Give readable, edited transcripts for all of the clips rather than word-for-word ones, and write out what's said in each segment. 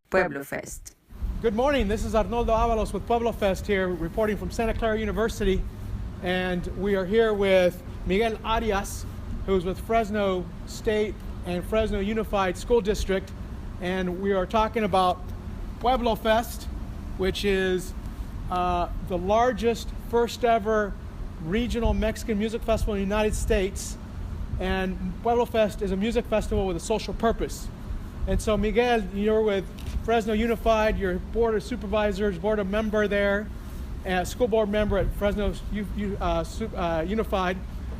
PuelboFest. Good morning, this is Arnoldo Avalos with PuelboFest here, reporting from Santa Clara University. And we are here with Miguel Arias, who's with Fresno State and Fresno Unified School District. And we are talking about PuelboFest, which is the largest, first ever regional Mexican music festival in the United States. And PuelboFest is a music festival with a social purpose. And so Miguel, you're with Fresno Unified, you're board of supervisors, board of member there, and school board member at Fresno Unified.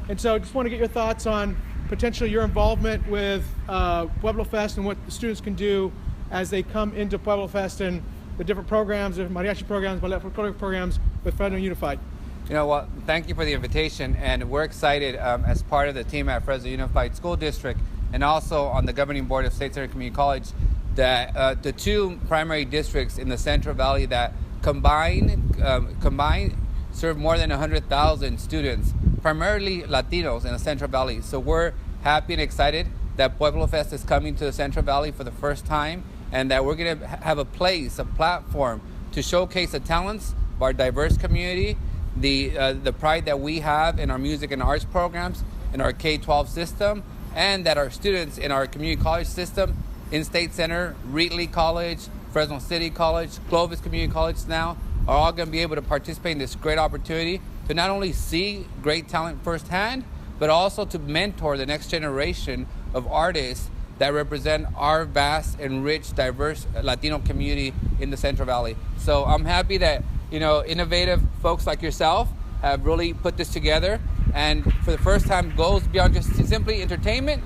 And so I just want to get your thoughts on potentially your involvement with PuelboFest and what the students can do as they come into PuelboFest and the different programs, the mariachi programs, ballet folkloric programs with Fresno Unified. You know, well, thank you for the invitation, and we're excited as part of the team at Fresno Unified School District and also on the governing board of State Center Community College that the two primary districts in the Central Valley that combined serve more than 100,000 students, primarily Latinos in the Central Valley. So we're happy and excited that PuelboFest is coming to the Central Valley for the first time, and that we're going to have a place, a platform to showcase the talents of our diverse community, the pride that we have in our music and arts programs, in our K-12 system, and that our students in our community college system, in State Center, Reedley College, Fresno City College, Clovis Community College now, are all going to be able to participate in this great opportunity to not only see great talent firsthand, but also to mentor the next generation of artists that represent our vast and rich, diverse Latino community in the Central Valley. So I'm happy that, you know, innovative folks like yourself have really put this together, and for the first time goes beyond just simply entertainment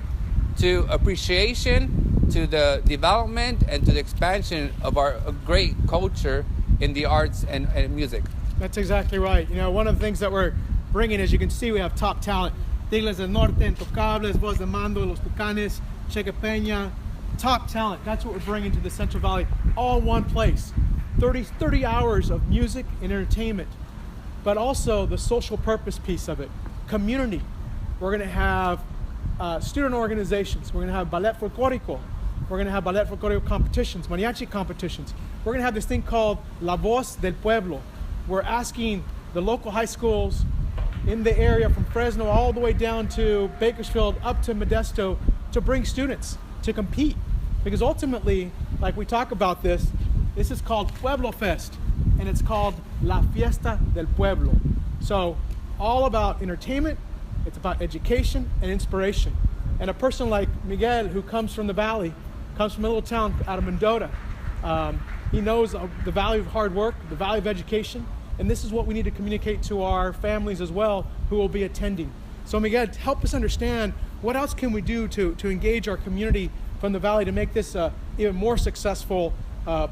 to appreciation, to the development, and to the expansion of our great culture in the arts and music. That's exactly right. You know, one of the things that we're bringing, as you can see, we have top talent. Tigres del Norte, Intocables, Voz de Mando, Los Tucanes, Cheque Peña, top talent. That's what we're bringing to the Central Valley, all in one place. 30 hours of music and entertainment, but also the social purpose piece of it. Community. We're going to have student organizations. We're going to have ballet folklorico. We're going to have ballet folklorico competitions, mariachi competitions. We're going to have this thing called La Voz del Pueblo. We're asking the local high schools in the area from Fresno all the way down to Bakersfield up to Modesto to bring students to compete. Because ultimately, like we talk about this is called PuelboFest, and it's called La Fiesta del Pueblo. So all about entertainment, it's about education and inspiration. And a person like Miguel, who comes from the valley, comes from a little town out of Mendota, he knows the value of hard work, the value of education, and this is what we need to communicate to our families as well who will be attending. So Miguel, help us understand what else can we do to engage our community from the valley to make this even more successful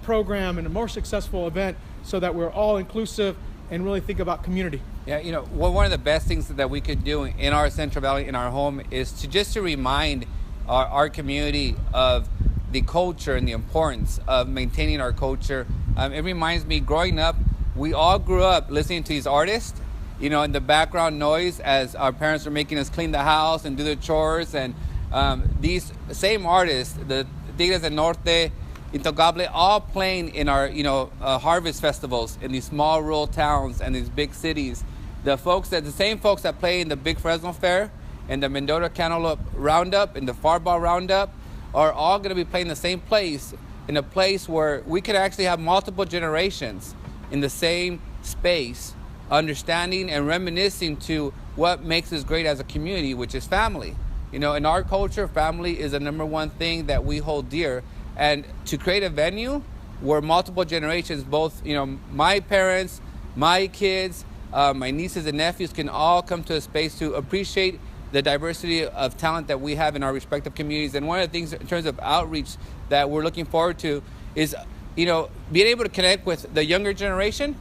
program and a more successful event so that we're all inclusive and really think about community. Yeah, you know, one of the best things that we could do in our Central Valley, in our home, is to remind our community of the culture and the importance of maintaining our culture. It reminds me, growing up, we all grew up listening to these artists, you know, in the background noise as our parents were making us clean the house and do the chores. And these same artists, the Tigres del Norte, Intocable, all playing in our, harvest festivals in these small rural towns and these big cities. The same folks that play in the Big Fresno Fair and the Mendota Cantaloupe Roundup and the Farball Roundup are all going to be playing the same place, in a place where we could actually have multiple generations in the same space, understanding and reminiscing to what makes us great as a community, which is family. You know, in our culture, family is the number one thing that we hold dear. And to create a venue where multiple generations, both, my parents, my kids, my nieces and nephews can all come to a space to appreciate the diversity of talent that we have in our respective communities. And one of the things in terms of outreach that we're looking forward to is, being able to connect with the younger generation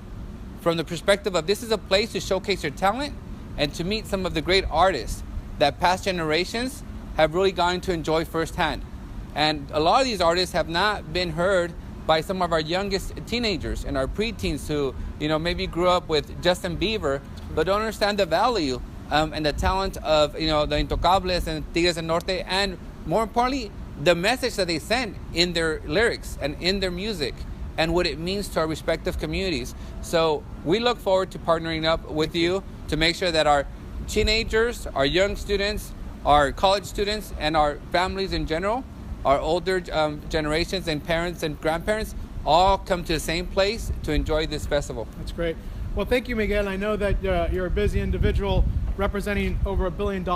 from the perspective of this is a place to showcase your talent and to meet some of the great artists that past generations have really gotten to enjoy firsthand. And a lot of these artists have not been heard by some of our youngest teenagers and our preteens who, maybe grew up with Justin Bieber, but don't understand the value and the talent of, the Intocables and Tigres del Norte, and more importantly, the message that they send in their lyrics and in their music and what it means to our respective communities. So we look forward to partnering up with you to make sure that our teenagers, our young students, our college students, and our families in general, our older generations and parents and grandparents all come to the same place to enjoy this festival. That's great. Well, thank you, Miguel. I know that you're a busy individual representing over $1 billion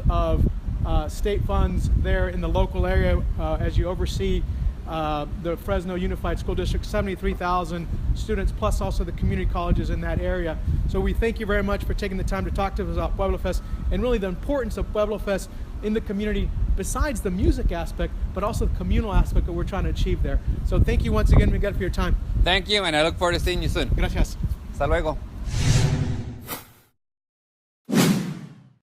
of state funds there in the local area as you oversee the Fresno Unified School District, 73,000 students, plus also the community colleges in that area. So we thank you very much for taking the time to talk to us about PuelboFest and really the importance of PuelboFest in the community, besides the music aspect, but also the communal aspect that we're trying to achieve there. So thank you once again, Miguel, for your time. Thank you, and I look forward to seeing you soon. Gracias. Hasta luego.